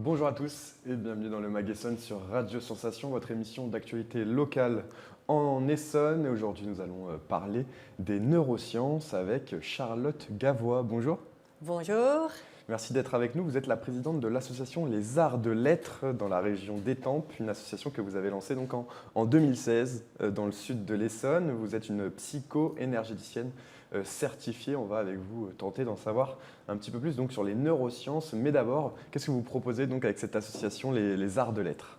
Bonjour à tous et bienvenue dans le Mag Essonne sur Radio Sensation, votre émission d'actualité locale en Essonne. Et aujourd'hui, nous allons parler des neurosciences avec Charlotte Gavois. Bonjour. Bonjour. Merci d'être avec nous. Vous êtes la présidente de l'association Les Arts de Lettres dans la région d'Étampes, une association que vous avez lancée donc en 2016 dans le sud de l'Essonne. Vous êtes une psycho-énergéticienne certifiée. On va avec vous tenter d'en savoir un petit peu plus donc, sur les neurosciences. Mais d'abord, qu'est-ce que vous proposez donc avec cette association les Arts de Lettres?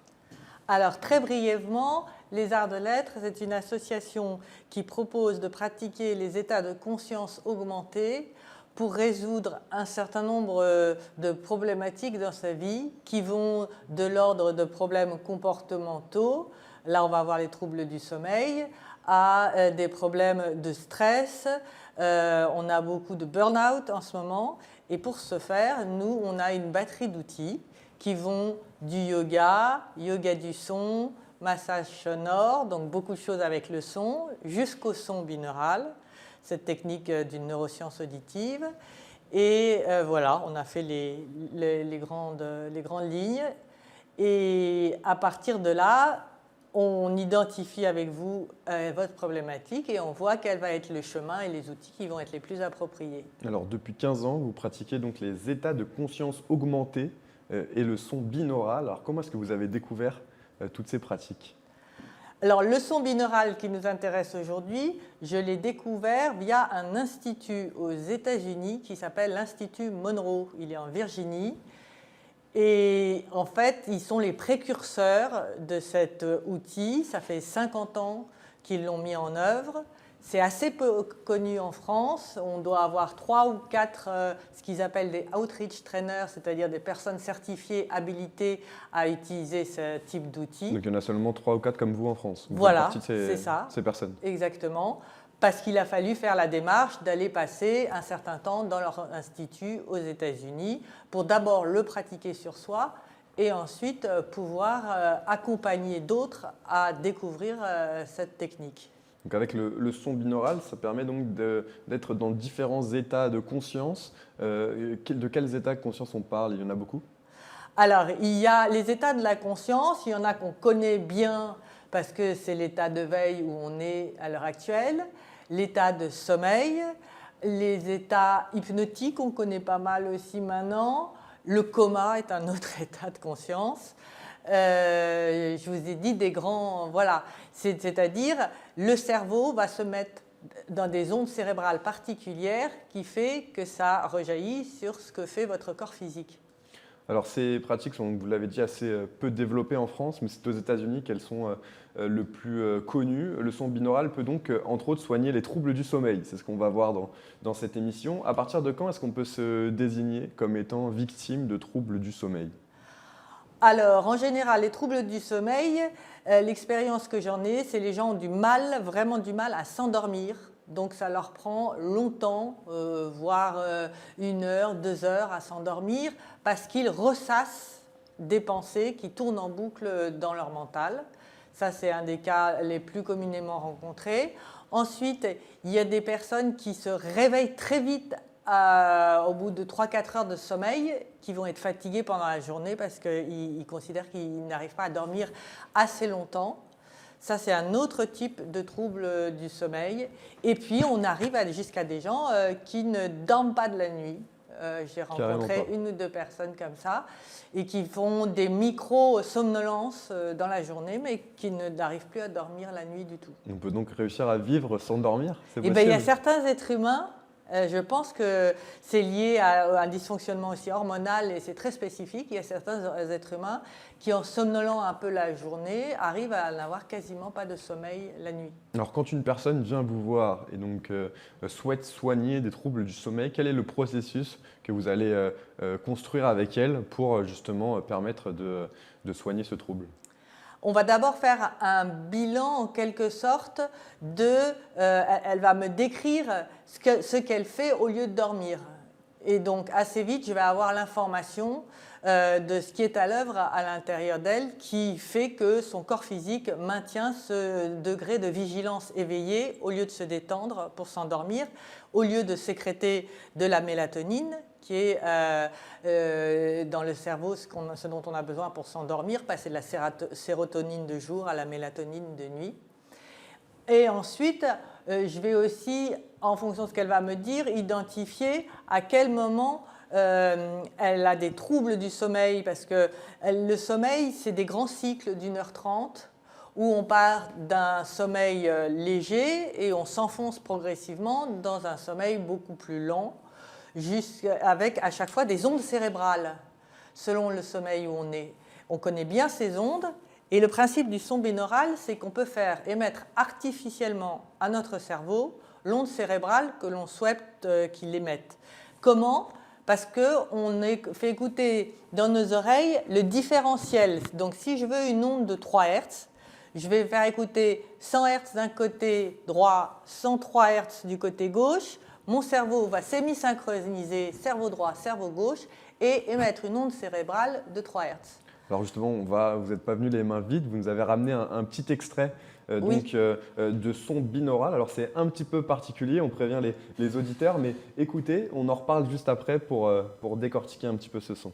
Alors très brièvement, les Arts de Lettres, c'est une association qui propose de pratiquer les états de conscience augmentés pour résoudre un certain nombre de problématiques dans sa vie qui vont de l'ordre de problèmes comportementaux, là on va avoir les troubles du sommeil, à des problèmes de stress, on a beaucoup de burn-out en ce moment et pour ce faire, nous on a une batterie d'outils qui vont du yoga, yoga du son, massage sonore, donc beaucoup de choses avec le son, jusqu'au son binaural, cette technique d'une neuroscience auditive. Et voilà, on a fait les grandes lignes. Et à partir de là, on identifie avec vous votre problématique et on voit quel va être le chemin et les outils qui vont être les plus appropriés. Alors, depuis 15 ans, vous pratiquez donc les états de conscience augmentés et le son binaural. Alors, comment est-ce que vous avez découvert toutes ces pratiques ? Alors, le son binaural qui nous intéresse aujourd'hui, je l'ai découvert via un institut aux États-Unis qui s'appelle l'Institut Monroe. Il est en Virginie. Et en fait, ils sont les précurseurs de cet outil. Ça fait 50 ans qu'ils l'ont mis en œuvre. C'est assez peu connu en France. On doit avoir 3 ou 4 ce qu'ils appellent des outreach trainers, c'est-à-dire des personnes certifiées, habilitées à utiliser ce type d'outil. Donc il y en a seulement 3 ou 4 comme vous en France. Vous voilà, faites partie de ces personnes. Exactement. Parce qu'il a fallu faire la démarche d'aller passer un certain temps dans leur institut aux États-Unis pour d'abord le pratiquer sur soi et ensuite pouvoir accompagner d'autres à découvrir cette technique. Donc avec le son binaural, ça permet donc d'être dans différents états de conscience. De quels états de conscience on parle? Il y en a beaucoup? Alors, il y a les états de la conscience, il y en a qu'on connaît bien parce que c'est l'état de veille où on est à l'heure actuelle, l'état de sommeil, les états hypnotiques, on connaît pas mal aussi maintenant, le coma est un autre état de conscience. Je vous ai dit des grands, voilà, c'est-à-dire le cerveau va se mettre dans des ondes cérébrales particulières qui fait que ça rejaillit sur ce que fait votre corps physique. Alors ces pratiques sont, vous l'avez dit, assez peu développées en France, mais c'est aux États-Unis qu'elles sont le plus connues. Le son binaural peut donc, entre autres, soigner les troubles du sommeil. C'est ce qu'on va voir dans cette émission. À partir de quand est-ce qu'on peut se désigner comme étant victime de troubles du sommeil ? Alors, en général, les troubles du sommeil, l'expérience que j'en ai, c'est les gens ont du mal, vraiment du mal à s'endormir. Donc, ça leur prend longtemps, voire 1 heure, 2 heures à s'endormir parce qu'ils ressassent des pensées qui tournent en boucle dans leur mental. Ça, c'est un des cas les plus communément rencontrés. Ensuite, il y a des personnes qui se réveillent très vite au bout de 3-4 heures de sommeil, qui vont être fatigués pendant la journée parce qu'ils considèrent qu'ils n'arrivent pas à dormir assez longtemps. Ça, c'est un autre type de trouble du sommeil. Et puis, on arrive jusqu'à des gens qui ne dorment pas de la nuit. J'ai rencontré 1 ou 2 personnes comme ça et qui font des micro-somnolences dans la journée, mais qui n'arrivent plus à dormir la nuit du tout. On peut donc réussir à vivre sans dormir? C'est possible? Eh bien, il y a certains êtres humains. Je pense que c'est lié à un dysfonctionnement aussi hormonal et c'est très spécifique. Il y a certains êtres humains qui, en somnolant un peu la journée, arrivent à n'avoir quasiment pas de sommeil la nuit. Alors, quand une personne vient vous voir et donc souhaite soigner des troubles du sommeil, quel est le processus que vous allez construire avec elle pour justement permettre de soigner ce trouble ? On va d'abord faire un bilan en quelque sorte elle va me décrire ce qu'elle fait au lieu de dormir. Et donc, assez vite, je vais avoir l'information de ce qui est à l'œuvre à l'intérieur d'elle, qui fait que son corps physique maintient ce degré de vigilance éveillée au lieu de se détendre pour s'endormir, au lieu de sécréter de la mélatonine, qui est dans le cerveau ce dont on a besoin pour s'endormir, passer de la sérotonine de jour à la mélatonine de nuit. Et ensuite, je vais aussi, en fonction de ce qu'elle va me dire, identifier à quel moment elle a des troubles du sommeil, parce que le sommeil, c'est des grands cycles d'1h30, où on part d'un sommeil léger et on s'enfonce progressivement dans un sommeil beaucoup plus lent, avec à chaque fois des ondes cérébrales, selon le sommeil où on est. On connaît bien ces ondes, et le principe du son binaural, c'est qu'on peut faire émettre artificiellement à notre cerveau l'onde cérébrale que l'on souhaite qu'il émette. Comment ? Parce qu'on fait écouter dans nos oreilles le différentiel. Donc si je veux une onde de 3 Hz, je vais faire écouter 100 Hz d'un côté droit, 103 Hz du côté gauche. Mon cerveau va sémisynchroniser cerveau droit, cerveau gauche et émettre une onde cérébrale de 3 Hz. Alors justement, vous n'êtes pas venu les mains vides, vous nous avez ramené un petit extrait de son binaural. Alors c'est un petit peu particulier, on prévient les auditeurs, mais écoutez, on en reparle juste après pour décortiquer un petit peu ce son.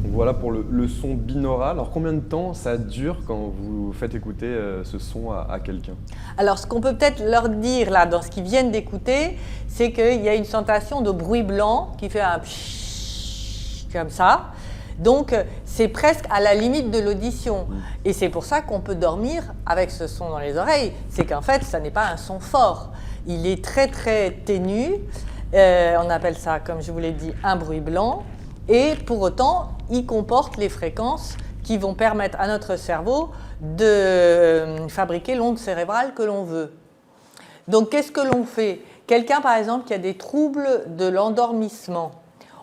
Voilà pour le son binaural. Alors combien de temps ça dure quand vous faites écouter ce son à quelqu'un ? Alors ce qu'on peut peut-être leur dire là, dans ce qu'ils viennent d'écouter, c'est qu'il y a une sensation de bruit blanc qui fait un pshhh comme ça. Donc c'est presque à la limite de l'audition. Et c'est pour ça qu'on peut dormir avec ce son dans les oreilles. C'est qu'en fait, ça n'est pas un son fort. Il est très très ténu. On appelle ça, comme je vous l'ai dit, un bruit blanc. Et pour autant, il comporte les fréquences qui vont permettre à notre cerveau de fabriquer l'onde cérébrale que l'on veut. Donc, qu'est-ce que l'on fait ? Quelqu'un, par exemple, qui a des troubles de l'endormissement,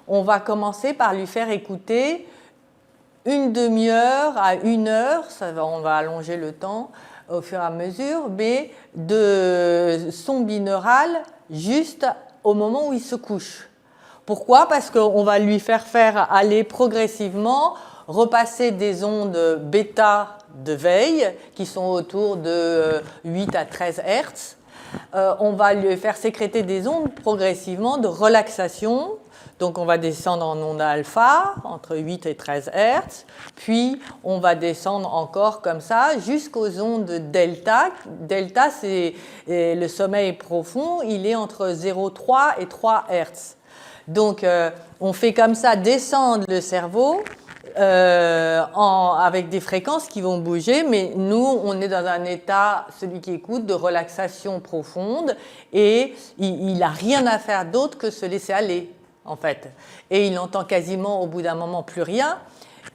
on va commencer par lui faire écouter une demi-heure à 1 heure, on va allonger le temps au fur et à mesure, mais de son binaural juste au moment où il se couche. Pourquoi ? Parce qu'on va lui faire aller progressivement, repasser des ondes bêta de veille qui sont autour de 8 à 13 Hz. On va lui faire sécréter des ondes progressivement de relaxation. Donc on va descendre en ondes alpha, entre 8 et 13 Hz. Puis on va descendre encore comme ça jusqu'aux ondes delta. Delta, c'est le sommeil profond, il est entre 0,3 et 3 Hz. Donc, on fait comme ça descendre le cerveau avec des fréquences qui vont bouger, mais nous, on est dans un état, celui qui écoute, de relaxation profonde, et il n'a rien à faire d'autre que se laisser aller, en fait. Et il n'entend quasiment au bout d'un moment plus rien.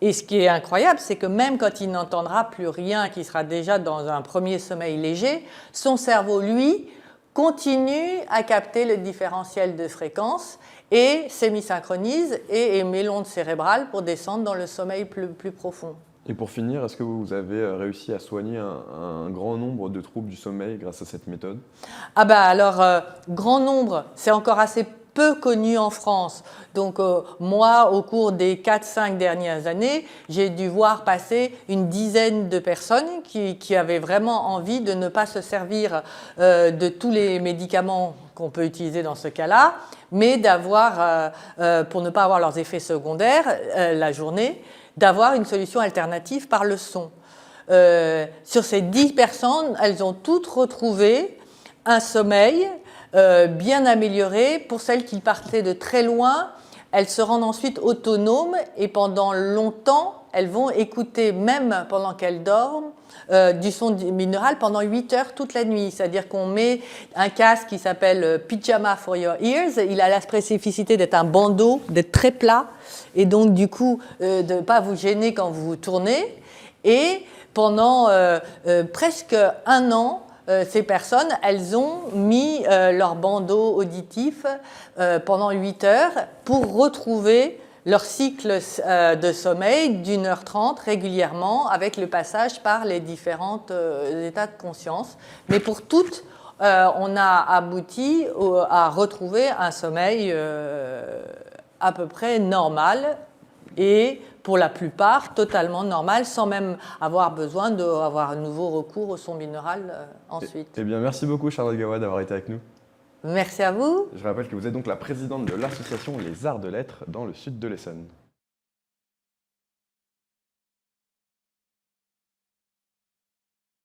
Et ce qui est incroyable, c'est que même quand il n'entendra plus rien, qu'il sera déjà dans un premier sommeil léger, son cerveau, lui, continue à capter le différentiel de fréquence et sémisynchronise et émet l'onde cérébrale pour descendre dans le sommeil plus profond. Et pour finir, est-ce que vous avez réussi à soigner un grand nombre de troubles du sommeil grâce à cette méthode ? Ah bah alors, grand nombre, c'est encore assez peu connu en France. Donc moi, au cours des 4-5 dernières années, j'ai dû voir passer une dizaine de personnes qui avaient vraiment envie de ne pas se servir de tous les médicaments qu'on peut utiliser dans ce cas-là, mais d'avoir, pour ne pas avoir leurs effets secondaires la journée, d'avoir une solution alternative par le son. Sur ces 10 personnes, elles ont toutes retrouvé un sommeil bien amélioré. Pour celles qui partaient de très loin, elles se rendent ensuite autonomes et pendant longtemps, elles vont écouter, même pendant qu'elles dorment, du son binaural pendant 8 heures toute la nuit. C'est-à-dire qu'on met un casque qui s'appelle Pyjama for Your Ears. Il a la spécificité d'être un bandeau, d'être très plat et donc du coup de ne pas vous gêner quand vous tournez. Et pendant presque un an, ces personnes, elles ont mis leur bandeau auditif pendant 8 heures pour retrouver leur cycle de sommeil d'1h30 régulièrement avec le passage par les différents états de conscience. Mais pour toutes, on a abouti à retrouver un sommeil à peu près normal et pour la plupart totalement normal sans même avoir besoin d'avoir un nouveau recours au son binaural ensuite. Eh bien, merci beaucoup Charlotte Gawa d'avoir été avec nous. Merci à vous. Je rappelle que vous êtes donc la présidente de l'association Les Arts de Lettres dans le sud de l'Essonne.